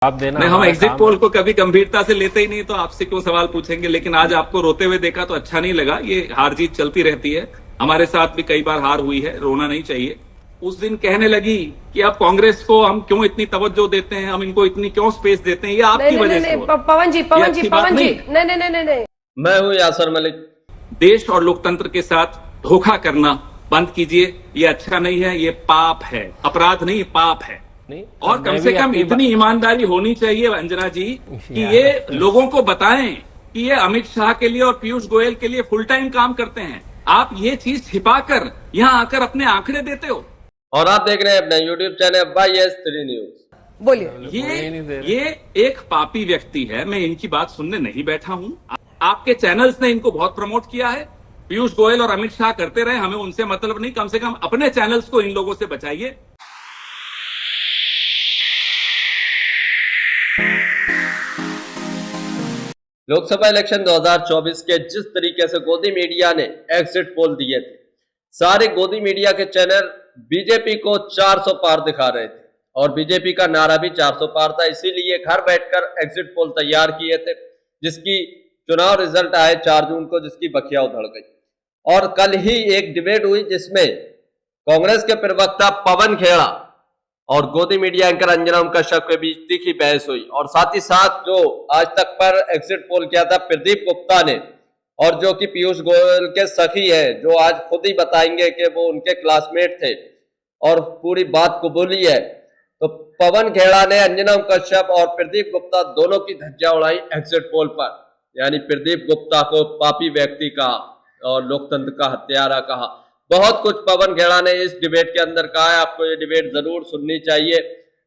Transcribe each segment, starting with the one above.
आप देना नहीं, हम एग्जिट पोल को कभी गंभीरता से लेते ही नहीं, तो आपसे क्यों सवाल पूछेंगे। लेकिन आज आपको रोते हुए देखा तो अच्छा नहीं लगा। ये हार जीत चलती रहती है, हमारे साथ भी कई बार हार हुई है, रोना नहीं चाहिए। उस दिन कहने लगी कि अब कांग्रेस को हम क्यों इतनी तवज्जो देते हैं, हम इनको इतनी क्यों स्पेस देते हैं, ये आपकी वजह से। पवन जी नहीं। मैं हूँ यासर मलिक। देश और लोकतंत्र के साथ धोखा करना बंद कीजिए, ये अच्छा नहीं है, ये पाप है, अपराध नहीं पाप है। और कम से कम इतनी ईमानदारी होनी चाहिए अंजना जी कि ये लोगों को बताएं कि ये अमित शाह के लिए और पीयूष गोयल के लिए फुल टाइम काम करते हैं। आप ये चीज छिपाकर यहाँ आकर अपने आंकड़े देते हो। और आप देख रहे हैं अपना यूट्यूब चैनल YS3 न्यूज। बोलिए। ये एक पापी व्यक्ति है, मैं इनकी बात सुनने नहीं बैठा हूँ। आपके चैनल्स ने इनको बहुत प्रमोट किया है। पीयूष गोयल और अमित शाह करते रहे, हमें उनसे मतलब नहीं। कम से कम अपने चैनल्स को इन लोगों से बचाइए। लोकसभा इलेक्शन 2024 के जिस तरीके से गोदी मीडिया ने एग्जिट पोल दिए थे, सारे गोदी मीडिया के चैनल बीजेपी को 400 पार दिखा रहे थे और बीजेपी का नारा भी 400 पार था। इसीलिए घर बैठकर एग्जिट पोल तैयार किए थे, जिसकी चुनाव रिजल्ट आए 4 जून को, जिसकी बखिया उधड़ गई। और कल ही एक डिबेट हुई जिसमें कांग्रेस के प्रवक्ता पवन खेड़ा और गोदी मीडिया एंकर अंजना कश्यप के बीच तीखी बहस हुई। और साथ ही साथ जो आज तक पर एग्जिट पोल किया था प्रदीप गुप्ता ने, और जो कि पीयूष गोयल के सखी है, जो आज खुद ही बताएंगे कि वो उनके क्लासमेट थे और पूरी बात कबूली है। तो पवन खेड़ा ने अंजना कश्यप और प्रदीप गुप्ता दोनों की धज्जियां उड़ाई एग्जिट पोल पर। यानी प्रदीप गुप्ता को पापी व्यक्ति कहा और लोकतंत्र का हत्यारा कहा। बहुत कुछ पवन खेड़ा ने इस डिबेट के अंदर कहा है। आपको ये डिबेट जरूर सुननी चाहिए।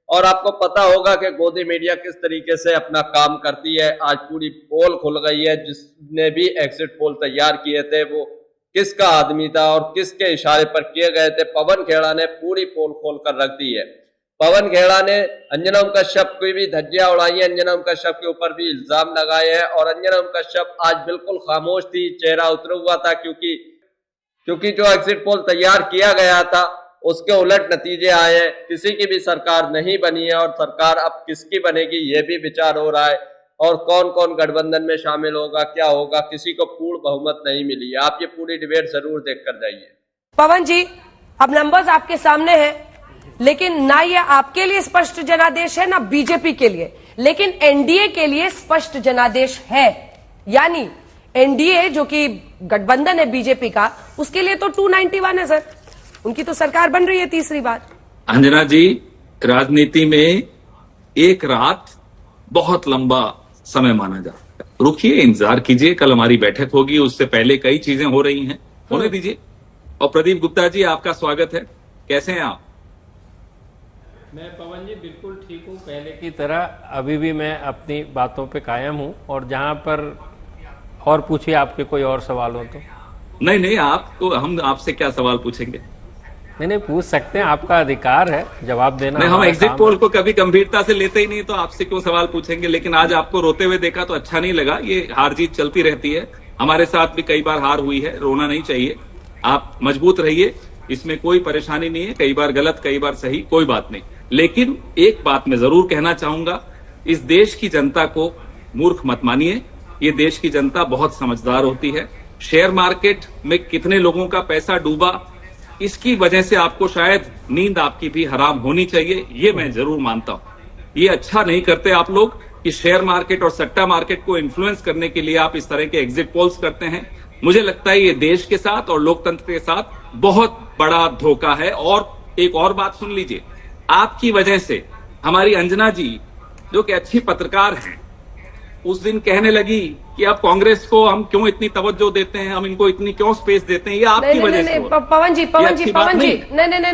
और आपको पता होगा कि गोदी मीडिया किस तरीके से अपना काम करती है। आज पूरी पोल खुल गई है। जिसने भी एग्जिट पोल तैयार किए थे वो किसका आदमी था और किसके इशारे पर किए गए थे, पवन खेड़ा ने पूरी पोल खोल कर रख दी है। पवन खेड़ा ने अंजना कश्यप की भी धज्जियां उड़ाई है, अंजना कश्यप के ऊपर भी इल्जाम लगाए हैं। और अंजना कश्यप आज बिल्कुल खामोश थी, चेहरा उतरा हुआ था, क्योंकि जो एग्जिट पोल तैयार किया गया था उसके उलट नतीजे आए हैं। किसी की भी सरकार नहीं बनी है और सरकार अब किसकी बनेगी ये भी विचार हो रहा है। और कौन कौन गठबंधन में शामिल होगा, क्या होगा, किसी को पूर्ण बहुमत नहीं मिली है। आप ये पूरी डिबेट जरूर देख कर जाइए। पवन जी, अब नंबर्स आपके सामने हैं, लेकिन ना ये आपके लिए स्पष्ट जनादेश है ना बीजेपी के लिए, लेकिन एनडीए के लिए स्पष्ट जनादेश है। यानी एनडीए जो कि गठबंधन है बीजेपी का, उसके लिए तो 291 है सर, उनकी तो सरकार बन रही है तीसरी बार। अंजना जी, राजनीति में एक रात बहुत लंबा समय माना जाता है। रुकिए, इंतजार कीजिए, कल हमारी बैठक होगी, उससे पहले कई चीजें हो रही हैं, होने दीजिए। और प्रदीप गुप्ता जी, आपका स्वागत है। कैसे हैं आप? मैं पवन जी बिल्कुल ठीक हूँ, पहले की तरह अभी भी मैं अपनी बातों पे कायम हूँ। और जहाँ पर और पूछिए, आपके कोई और सवाल हो तो। नहीं, आपको हम आपसे क्या सवाल पूछेंगे? नहीं, पूछ सकते हैं, आपका अधिकार है जवाब देना। नहीं, हम एग्जिट पोल को कभी गंभीरता से लेते ही नहीं, तो आपसे क्यों सवाल पूछेंगे। लेकिन आज आपको रोते हुए देखा तो अच्छा नहीं लगा। ये हार जीत चलती रहती है, हमारे साथ भी कई बार हार हुई है, रोना नहीं चाहिए। आप मजबूत रहिए, इसमें कोई परेशानी नहीं है। कई बार गलत, कई बार सही, कोई बात नहीं। लेकिन एक बात मैं जरूर कहना चाहूंगा, इस देश की जनता को मूर्ख मत मानिए। ये देश की जनता बहुत समझदार होती है। शेयर मार्केट में कितने लोगों का पैसा डूबा, इसकी वजह से आपको शायद नींद आपकी भी हराम होनी चाहिए, ये मैं जरूर मानता हूं। ये अच्छा नहीं करते आप लोग कि शेयर मार्केट और सट्टा मार्केट को इन्फ्लुएंस करने के लिए आप इस तरह के एग्जिट पोल्स करते हैं। मुझे लगता है ये देश के साथ और लोकतंत्र के साथ बहुत बड़ा धोखा है। और एक और बात सुन लीजिए, आपकी वजह से हमारी अंजना जी, जो कि अच्छी पत्रकार हैं, उस दिन कहने लगी कि अब कांग्रेस को हम क्यों इतनी तवज्जो देते हैं, हम इनको इतनी क्यों स्पेस देते हैं, ये आपकी वजह से। पवन जी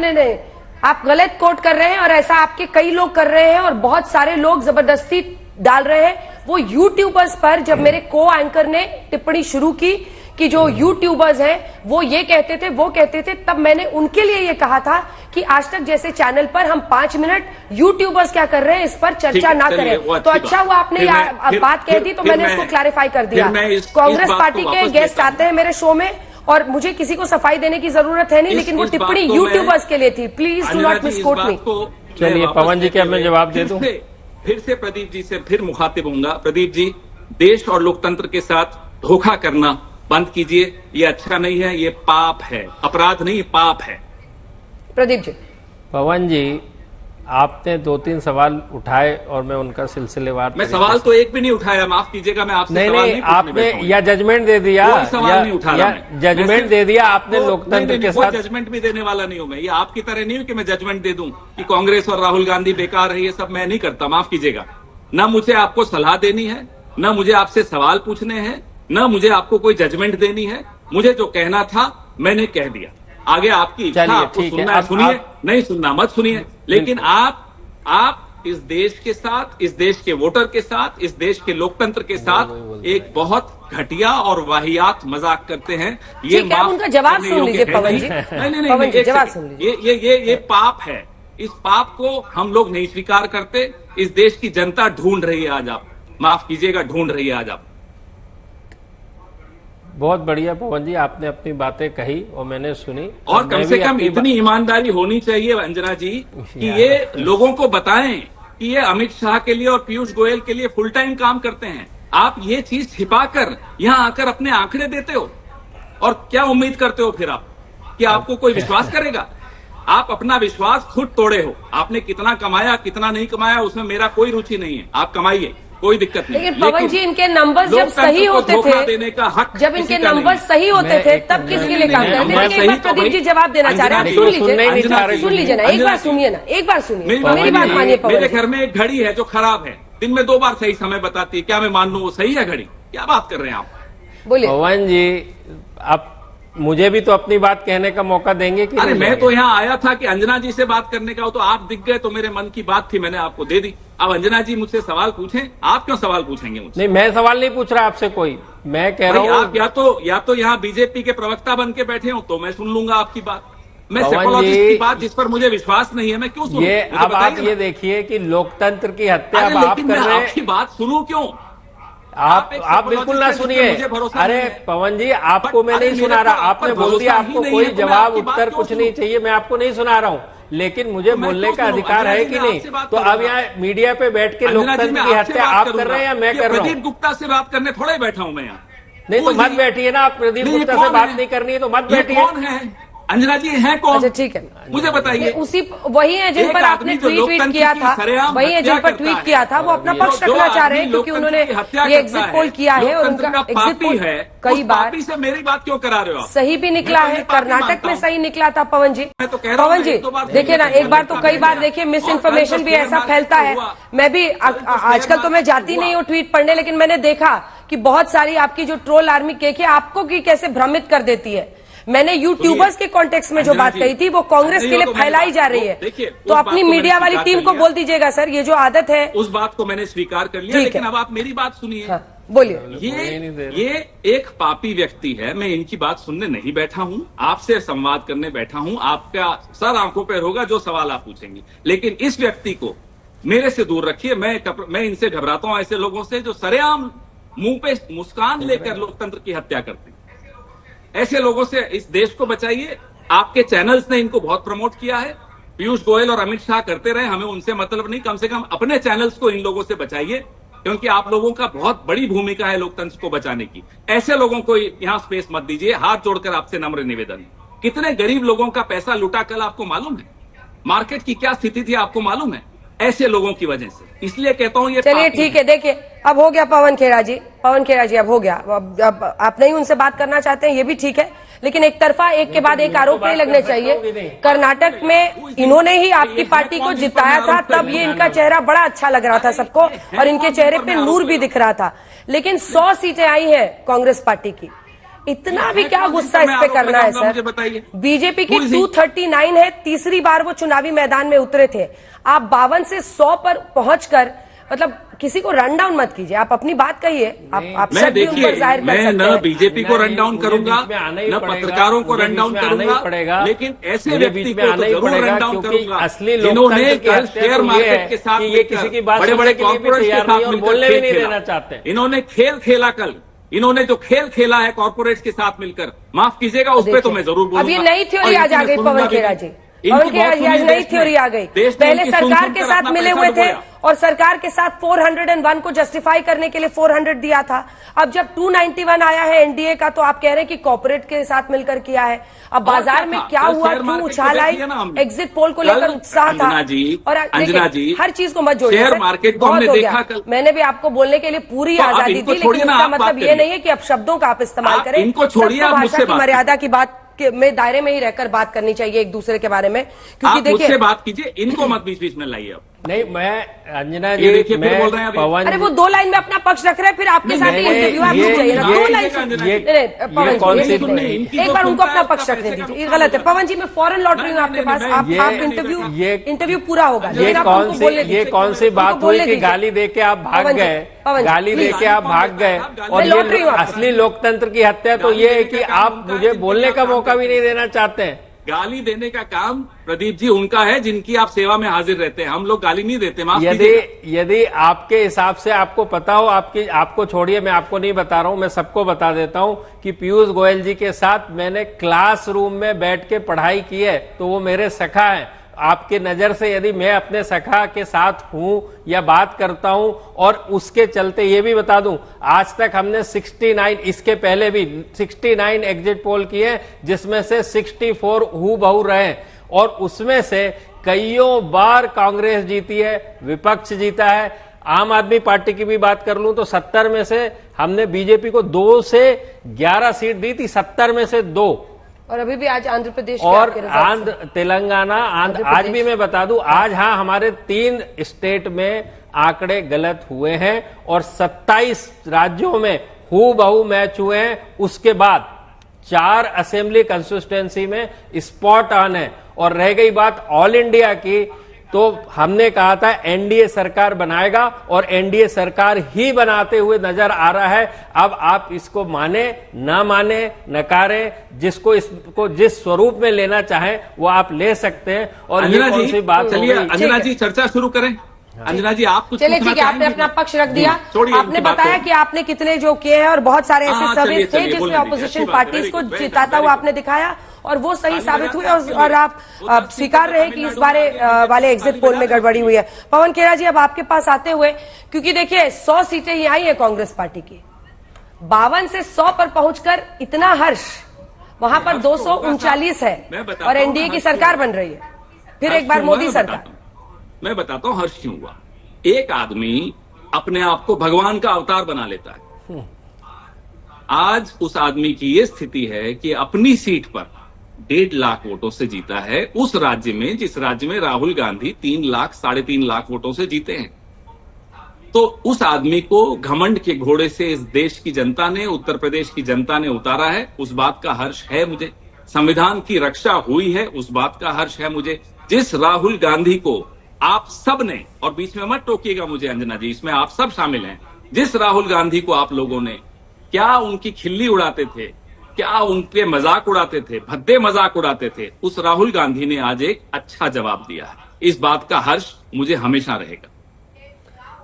नहीं, आप गलत कोट कर रहे हैं और ऐसा आपके कई लोग कर रहे हैं और बहुत सारे लोग जबरदस्ती डाल रहे हैं। वो यूट्यूबर्स पर जब मेरे को एंकर ने टिप्पणी शुरू की कि जो यूट्यूबर्स हैं वो ये कहते थे, वो कहते थे, तब मैंने उनके लिए ये कहा था कि आज तक जैसे चैनल पर हम 5 मिनट यूट्यूबर्स क्या कर रहे हैं इस पर चर्चा ना करें। तो अच्छा हुआ आपने बात कह दी, तो मैंने इसको क्लैरिफाई कर दिया। कांग्रेस पार्टी के गेस्ट आते हैं मेरे शो में और मुझे किसी को सफाई देने की जरूरत है नहीं, लेकिन वो टिप्पणी यूट्यूबर्स के लिए थी। प्लीज डू नॉट मिसकोट मी। चलिए पवन जी, क्या मैं जवाब दे दूं? फिर से प्रदीप जी से फिर मुखातिब होऊंगा। प्रदीप जी, देश और लोकतंत्र के साथ धोखा करना बंद कीजिए, ये अच्छा नहीं है, ये पाप है, अपराध नहीं पाप है। प्रदीप जी। पवन जी, आपने 2-3 सवाल उठाए और मैं उनका सिलसिलेवार मैं सवाल तो एक भी नहीं उठाया, माफ कीजिएगा, मैं आपसे सवाल नहीं पूछने आपने बैठा हूं। या जजमेंट दे दिया, कोई सवाल नहीं उठा रहा मैं। जजमेंट दे दिया आपने लोकतंत्र के साथ। जजमेंट भी देने वाला नहीं हूं मैं, ये आपकी तरह नहीं हूं कि मैं जजमेंट दे दूं कि कांग्रेस और राहुल गांधी बेकार है, ये सब मैं नहीं करता, माफ कीजिएगा। ना मुझे आपको सलाह देनी है, ना मुझे आपसे सवाल पूछने हैं, ना मुझे आपको कोई जजमेंट देनी है। मुझे जो कहना था मैंने कह दिया, आगे आपकी इच्छा, आपको सुनना है सुनिए, नहीं सुनना मत सुनिए, लेकिन आप इस देश के साथ, इस देश के वोटर के साथ, इस देश के लोकतंत्र के साथ एक बहुत घटिया और वाहियात मजाक करते हैं। ये ठीक है, उनका जवाब सुन लीजिए पवन जी। नहीं, जवाब सुन लीजिए। ये पाप है, इस पाप को हम लोग नहीं स्वीकार करते। इस देश की जनता ढूंढ रही है आज, आप माफ कीजिएगा, ढूंढ रही है आज आप। बहुत बढ़िया पवन जी, आपने अपनी बातें कही और मैंने सुनी। और कम से कम इतनी ईमानदारी होनी चाहिए अंजना जी कि ये लोगों को बताएं कि ये अमित शाह के लिए और पीयूष गोयल के लिए फुल टाइम काम करते हैं। आप ये चीज छिपाकर यहां आकर अपने आंकड़े देते हो और क्या उम्मीद करते हो फिर आप कि आपको कोई विश्वास करेगा? आप अपना विश्वास खुद तोड़े हो। आपने कितना कमाया कितना नहीं कमाया उसमें मेरा कोई रुचि नहीं है, आप कमाइए, कोई दिक्कत नहीं। लेकिन पवन जी, इनके नंबर्स जब सही होते थे, देने का हक जब इनके नंबर्स सही होते थे तब किसके लिए काम करते थे? एक बार प्रदीप जी जवाब देना चाह रहे हैं, सुन लीजिए ना, एक बार सुनिए ना, एक बार सुनिए, मेरी बात मानिए पवन मेरे जी। घर में एक घड़ी है जो खराब है, दिन में 2 बार सही समय बताती है, क्या मैं मान लूं वो सही है घड़ी? क्या बात कर रहे हैं आप? बोलिए पवन जी, आप मुझे भी तो अपनी बात कहने का मौका देंगे कि अरे नहीं मैं देंगे? तो यहाँ आया था कि अंजना जी से बात करने का हो, तो आप दिख गए तो मेरे मन की बात थी, मैंने आपको दे दी। अब अंजना जी मुझसे सवाल पूछें, आप क्यों सवाल पूछेंगे मुझसे? नहीं, मैं सवाल नहीं पूछ रहा आपसे कोई, मैं कह रहा भाई, हूँ आप या तो यहाँ बीजेपी के प्रवक्ता बन के बैठे हो तो मैं सुन लूंगा आपकी बात। मैं पवन साइकोलॉजिस्ट जी, की बात जिस पर मुझे विश्वास नहीं है मैं क्यों सुनूं? ये मुझे अब आप बताइए ये ना। देखिए कि लोकतंत्र की हत्या अरे अब आप लेकिन कर मैं रहे आपकी हैं। बात सुनूं क्यों? आप एक बिल्कुल ना psychologist सुनिए। है, मुझे भरोसा अरे नहीं है। पवन जी, आपको मैं अरे नहीं मेरे सुना को रहा, आप पर आपने बोल दिया भरोसा ही आपको नहीं कोई है, तो मैं जवाब आपकी बात उत्तर क्यों कुछ नहीं सुनूं? चाहिए, मैं आपको नहीं सुना रहा हूँ, लेकिन मुझे मैं बोलने क्यों का सुनूं? अधिकार अंजना है जी, कि मैं नहीं? आपसे बात तो कर अब रहा यहाँ मीडिया पे बैठ के अंजना जी, लोकतंत्र मैं की आपसे हत्या बात आप कर करूंगा। रहे हैं या मैं ये कर रहा प्रदीप हूँ? गुप्ता से बात करने थोड़ा ही बैठा हूं मैं यहाँ। नहीं तो मत बैठिए ना, आप प्रदीप नहीं, ये गुप्ता से कौन बात है? नहीं करनी है तो मत ये बैठिए। कौन है अंजना जी, है कौन? अच्छा ठीक है, मुझे बताइए। उसी वही है जिन एक पर आपने आदमी जो ट्वीट लोकतंत्र किया की था, सरेआम वही है जिन हत्या पर करता ट्वीट है। किया था, वो अपना पक्ष जो रखना चाह रहे आदमी हैं क्योंकि लोकतंत्र उन्होंने की हत्या ये करता एग्जिट है, पोल किया है और लोकतंत्र उनका का एग्जिट पापी पोल है, कई उस बार पापी से मेरी बात क्यों करा रहे हो आप? सही भी निकला मैं तो है, ये पापी कर्नाटक मानता में हूं। सही निकला था पवन जी। मैं तो कह रहा हूं, पवन जी एक दो बार देखिए ना, एक बार तो कई बार और देखिए मिस कल इन्फॉर्मेशन तो भी शेयर ऐसा मार्केट फैलता है। हुआ। मैं भी आजकल तो मैं जाती नहीं हूँ ट्वीट पढ़ने, लेकिन मैंने देखा कि बहुत सारी आपकी जो ट्रोल आर्मी केक है आपको की कैसे भ्रमित कर देती है। मैंने यूट्यूबर्स के कॉन्टेक्स्ट में जो बात कही थी वो कांग्रेस के लिए फैलाई जा रही है, तो अपनी मीडिया वाली टीम को बोल दीजिएगा सर, ये जो आदत है। उस बात को मैंने स्वीकार कर लिया, लेकिन अब आप मेरी बात सुनिए। हाँ, बोलिए। ये एक पापी व्यक्ति है, मैं इनकी बात सुनने नहीं बैठा हूं, आपसे संवाद करने बैठा हूं। आपका सर आंखों पर होगा जो सवाल आप पूछेंगे, लेकिन इस व्यक्ति को मेरे से दूर रखिए। मैं इनसे घबराता हूं, ऐसे लोगों से जो सरेआम मुंह पे मुस्कान लेकर लोकतंत्र की हत्या करते हैं। ऐसे लोगों से इस देश को बचाइए। आपके चैनल्स ने इनको बहुत प्रमोट किया है, पीयूष गोयल और अमित शाह करते रहे, हमें उनसे मतलब नहीं। कम से कम अपने चैनल्स को इन लोगों से बचाइए, क्योंकि आप लोगों का बहुत बड़ी भूमिका है लोकतंत्र को बचाने की। ऐसे लोगों को यहां स्पेस मत दीजिए। हाथ जोड़कर आपसे नम्र निवेदन। कितने गरीब लोगों का पैसा लुटा कल आपको मालूम है? मार्केट की क्या स्थिति थी आपको मालूम है? ऐसे लोगों की वजह से। इसलिए कहता हूं ये चलिए ठीक है, देखिए अब हो गया पवन खेड़ा जी, अब हो गया। अब आप नहीं उनसे बात करना चाहते हैं, ये भी ठीक है, लेकिन एक तरफा एक के बाद एक आरोप नहीं लगने चाहिए। कर्नाटक में इन्होंने ही आपकी पार्टी को जिताया था, तब ये इनका चेहरा बड़ा अच्छा लग रहा था सबको और इनके चेहरे पे नूर भी दिख रहा था। लेकिन 100 सीटें आई हैं कांग्रेस पार्टी की, इतना भी क्या गुस्सा इस पे करना है सर? बीजेपी की 239 है, तीसरी बार वो चुनावी मैदान में उतरे थे। आप 52 से 100 पर पहुंचकर मतलब किसी को रन डाउन मत कीजिए, आप अपनी बात कहिए। आप मैं देखिए, मैं न बीजेपी को रन डाउन करूंगा, न पत्रकारों को रन डाउन करूंगा, लेकिन ऐसे व्यक्ति को तो जरूर रन डाउन करूंगा जिन्होंने कल शेयर मार्केट के साथ मिलकर, बड़े-बड़े कॉर्पोरेट के साथ मिलकर खेल खेला। इन्होंने खेल खेला कल, इन्होंने जो खेल खेला है कॉर्पोरेट्स के साथ मिलकर, माफ कीजिएगा उस पर तो मैं जरूर बोलूंगा। अब ये नई थ्योरी आज आ गई पवन खेड़ा जी, पवन खेड़ा जी आज नई थ्योरी आ गई। पहले सरकार के साथ मिले हुए थे और सरकार के साथ 401 को जस्टिफाई करने के लिए 400 दिया था। अब जब 291 आया है एनडीए का तो आप कह रहे हैं कि कॉर्पोरेट के साथ मिलकर किया है। अब बाजार में क्या हुआ, क्यों उछाल आई, एग्जिट पोल को लेकर उत्साह था। और अंजना जी, हर चीज को मत जोड़िए, शेयर मार्केट को हमने देखा कल। मैंने भी आपको बोलने के लिए पूरी आजादी दी, लेकिन इसका मतलब ये नहीं है कि अब शब्दों का आप इस्तेमाल करें। इनको छोड़िए, आप भाषा की मर्यादा की बात में दायरे में ही रहकर बात करनी चाहिए एक दूसरे के बारे में, क्योंकि देखिए मुझसे बात कीजिए, इनको मत बीच बीच में लाइए। अब नहीं, मैं अंजना जी, मैं बोल रहे हैं पवन, अरे वो 2 लाइन में अपना पक्ष रख रहे हैं, फिर आपके साथ इंटरव्यू आप चाहिए ना, 2 लाइन पवन जी एक बार उनको अपना पक्ष रखने दीजिए, ये गलत है। पवन जी मैं फौरन लौट रही हूँ आपके पास, आप इंटरव्यू पूरा होगा। ये कौन सी बात हुई कि गाली दे के आप भाग गए, गाली दे के आप भाग गए, और ये असली लोकतंत्र की हत्या तो ये है कि आप मुझे बोलने का मौका भी नहीं देना चाहते हैं। गाली देने का काम प्रदीप जी उनका है जिनकी आप सेवा में हाजिर रहते हैं, हम लोग गाली नहीं देते। माफ यदि आपके हिसाब से आपको पता हो, आपको छोड़िए, मैं आपको नहीं बता रहा हूं, मैं सबको बता देता हूं कि पीयूष गोयल जी के साथ मैंने क्लासरूम में बैठ के पढ़ाई की है, तो वो मेरे सखा हैं। आपके नजर से यदि मैं अपने सखा के साथ हूं या बात करता हूं, और उसके चलते ये भी बता दूं, आज तक हमने 69, इसके पहले भी 69 एग्जिट पोल किए, जिसमें से 64 हूबहू रहे, और उसमें से कईयों बार कांग्रेस जीती है, विपक्ष जीता है। आम आदमी पार्टी की भी बात कर लूं तो 70 में से हमने बीजेपी को 2 से 11 सीट दी थी, 70 में से 2, और अभी भी आज आंध्र प्रदेश और आंध्र तेलंगाना आज भी मैं बता दूं, आज हाँ हमारे 3 स्टेट में आंकड़े गलत हुए हैं और 27 राज्यों में हूबहू मैच हुए हैं। उसके बाद 4 असेंबली कंस्टिट्यूएंसी में स्पॉट ऑन है। और रह गई बात ऑल इंडिया की, तो हमने कहा था एनडीए सरकार बनाएगा, और एनडीए सरकार ही बनाते हुए नजर आ रहा है। अब आप इसको माने ना माने, नकारे, जिसको इसको जिस स्वरूप में लेना चाहें वो आप ले सकते हैं। और ये कौन सी बात, चलिए अंजना जी चर्चा शुरू करें। अंजना जी आप कुछ चलिए ठीक है, आपने अपना पक्ष रख दिया, आपने बताया कि आपने कितने जो किए हैं, और बहुत सारे ऐसे सर्विस थे जिसमें ऑपोजिशन पार्टीज को जिताता हुआ आपने दिखाया, और वो सही साबित हुए, और आप स्वीकार रहे कि इस बारे वाले एग्जिट पोल में गड़बड़ी हुई है। पवन खेड़ा जी अब आपके पास आते हुए, क्योंकि देखिए 100 सीटें ही आई है कांग्रेस पार्टी की, 52 से 100 पर पहुंचकर इतना हर्ष, वहां पर 239 है, और एनडीए की सरकार बन रही है, फिर एक बार मोदी सरकार। मैं बताता हूं हर्ष क्यों हुआ। एक आदमी अपने आप को भगवान का अवतार बना लेता है। आज उस आदमी की ये स्थिति है कि अपनी सीट पर 1.5 लाख वोटों से जीता है, उस राज्य में जिस राज्य में राहुल गांधी 3 लाख 3.5 लाख वोटों से जीते हैं। तो उस आदमी को घमंड के घोड़े से इस देश की जनता ने, उत्तर प्रदेश की जनता ने उतारा है, उस बात का हर्ष है मुझे। संविधान की रक्षा हुई है, उस बात का हर्ष है मुझे। जिस राहुल गांधी को आप सब ने, और बीच में मत टोकिएगा मुझे अंजना जी, इसमें आप सब शामिल हैं, जिस राहुल गांधी को आप लोगों ने क्या उनकी खिल्ली उड़ाते थे, क्या उनके मजाक उड़ाते थे, भद्दे मजाक उड़ाते थे, उस राहुल गांधी ने आज एक अच्छा जवाब दिया है। इस बात का हर्ष मुझे हमेशा रहेगा।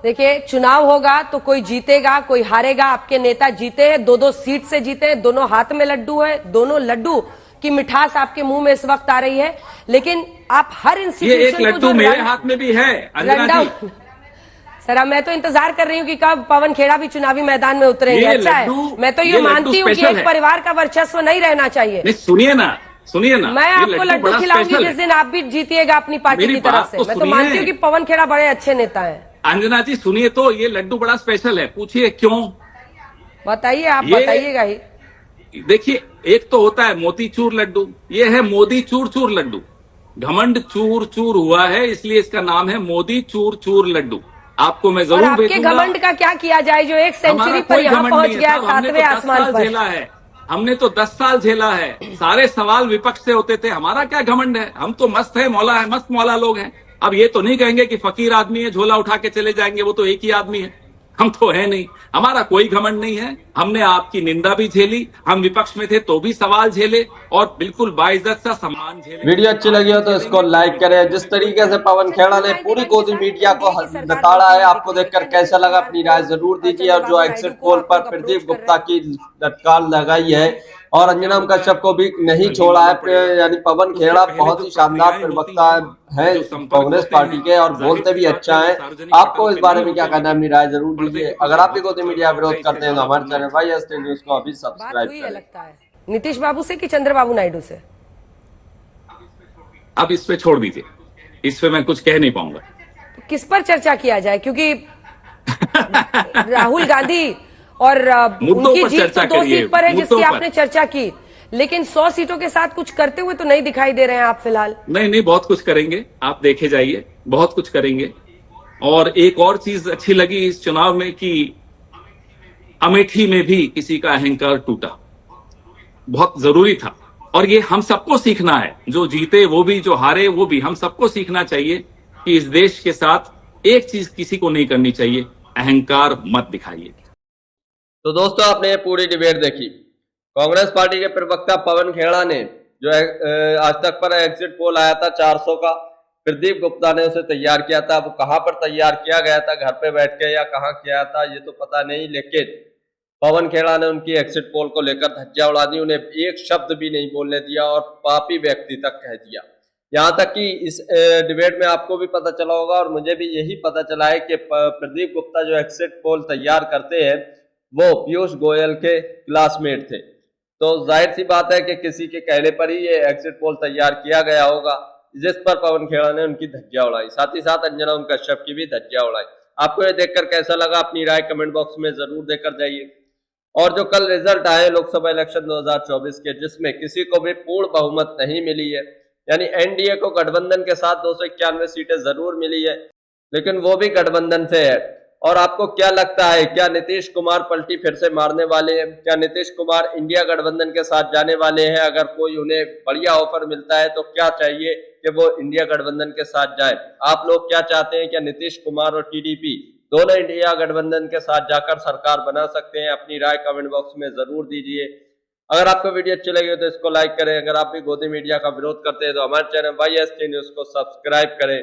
देखिए चुनाव होगा तो कोई जीतेगा कोई हारेगा, आपके नेता जीते हैं, 2-2 सीट से जीते हैं, दोनों हाथ में लड्डू है, दोनों लड्डू की मिठास आपके मुंह में इस वक्त आ रही है, लेकिन आप हर इंस्टीट्यूशन ये एक लड्डू मेरे हाथ में भी है अंजना जी। सर मैं तो इंतजार कर रही हूँ कि कब पवन खेड़ा भी चुनावी मैदान में उतरेंगे। अच्छा है, मैं तो ये मानती हूँ कि एक परिवार का वर्चस्व नहीं रहना चाहिए। सुनिए ना, मैं आपको लड्डू खिलाऊंगी जिस दिन आप भी जीतिएगा अपनी पार्टी की तरफ से। मैं तो मानती हूँ कि पवन खेड़ा बड़े अच्छे नेता है। अंजना जी सुनिए, तो ये लड्डू बड़ा स्पेशल है, पूछिए क्यों? बताइए, आप बताइएगा ही। देखिए, एक तो होता है मोतीचूर लड्डू, ये है मोदी चूर चूर लड्डू। घमंड चूर चूर हुआ है, इसलिए इसका नाम है मोदी चूर चूर लड्डू। आपको मैं जरूर भेजूंगा। घमंड का क्या किया जाए जो एक सेंचुरी पर यहाँ पहुंच गया, 7वें आसमान पर। झेला है हमने, तो 10 साल झेला है। सारे सवाल विपक्ष से होते थे, हमारा क्या घमंड है, हम तो मस्त है, मौला है, मस्त मौला लोग हैं। अब ये तो नहीं कहेंगे कि फकीर आदमी है, झोला उठा के चले जाएंगे, वो तो एक ही आदमी है। हम तो है नहीं, हमारा कोई घमंड नहीं है। हमने आपकी निंदा भी झेली, हम विपक्ष में थे तो भी सवाल झेले और बिल्कुल बाइज्जत सा सम्मान झेले। वीडियो अच्छी लगी हो तो इसको लाइक करें। जिस तरीके से पवन खेड़ा ने पूरी गोदी मीडिया को नताड़ा है, आपको देखकर कैसा लगा अपनी राय जरूर दीजिए। और जो एग्जिट पोल पर प्रदीप गुप्ता की लटकार लगाई है और अंजनम कश्यप को भी नहीं छोड़ा है, यानी पवन खेड़ा बहुत ही शानदार प्रवक्ता है कांग्रेस पार्टी के और बोलते भी अच्छा है। आपको इस बारे में क्या कहना है, अपनी राय जरूर दीजिए। अगर आप भी गोदी मीडिया विरोध करते हैं तो हमारे चैनल YST न्यूज को अभी सब्सक्राइब करें। लगता है नीतीश बाबू से कि चंद्रबाबू नायडू से? अब इस पे छोड़ दीजिए, इस पे मैं कुछ कह नहीं पाऊंगा। किस पर चर्चा किया जाए, क्योंकि राहुल गांधी और उनकी जीत तो 2 सीट पर है जिसकी आपने चर्चा की, लेकिन 100 सीटों के साथ कुछ करते हुए तो नहीं दिखाई दे रहे हैं आप फिलहाल। नहीं, बहुत कुछ करेंगे, आप देखे जाइए, बहुत कुछ करेंगे। और एक और चीज अच्छी लगी इस चुनाव में कि अमेठी में भी किसी का अहंकार टूटा, बहुत जरूरी था। और ये हम सबको सीखना है, जो जीते वो भी, जो हारे वो भी, हम सबको सीखना चाहिए कि इस देश के साथ एक चीज किसी को नहीं करनी चाहिए, अहंकार मत दिखाइए। तो दोस्तों, आपने ये पूरी डिबेट देखी। कांग्रेस पार्टी के प्रवक्ता पवन खेड़ा ने जो आज तक पर एग्जिट पोल आया था 400 का, प्रदीप गुप्ता ने उसे तैयार किया था। वो कहां पर तैयार किया गया था, घर पे बैठ के या कहां किया था ये तो पता नहीं, लेकिन पवन खेड़ा ने उनकी एग्जिट पोल को लेकर धज्जियां उड़ा दी, उन्हें एक शब्द भी नहीं बोलने दिया और पापी व्यक्ति तक कह दिया। यहां तक कि इस डिबेट में आपको भी पता चला होगा और मुझे भी यही पता चला है कि प्रदीप गुप्ता जो एग्जिट पोल तैयार करते हैं वो पीयूष गोयल के क्लासमेट थे। तो जाहिर सी बात है कि किसी के कहने पर ही ये एग्जिट पोल तैयार किया गया होगा, जिस पर पवन खेड़ा ने उनकी धज्जियां उड़ाई, साथ ही साथ अंजनम कश्यप की भी धज्जियां उड़ाई। आपको ये देखकर कैसा लगा, अपनी राय कमेंट बॉक्स में जरूर देकर जाइए। और जो कल रिजल्ट आए लोकसभा इलेक्शन 2024 के, जिसमें किसी को भी पूर्ण बहुमत नहीं मिली है, यानी एनडीए को गठबंधन के साथ 291 सीटें जरूर मिली है, लेकिन वो भी गठबंधन से है। और आपको क्या लगता है, क्या नीतीश कुमार पलटी फिर से मारने वाले हैं? क्या नीतीश कुमार इंडिया गठबंधन के साथ जाने वाले हैं? अगर कोई उन्हें बढ़िया ऑफर मिलता है तो क्या चाहिए कि वो इंडिया गठबंधन के साथ जाए? आप लोग क्या चाहते हैं? क्या नीतीश कुमार और टीडीपी दोनों इंडिया गठबंधन के साथ जाकर सरकार बना सकते हैं? अपनी राय कमेंट बॉक्स में जरूर दीजिए। अगर आपको वीडियो अच्छी लगी हो तो इसको लाइक करें। अगर आप भी गोदी मीडिया का विरोध करते हैं तो हमारे चैनल YST न्यूज को सब्सक्राइब करें।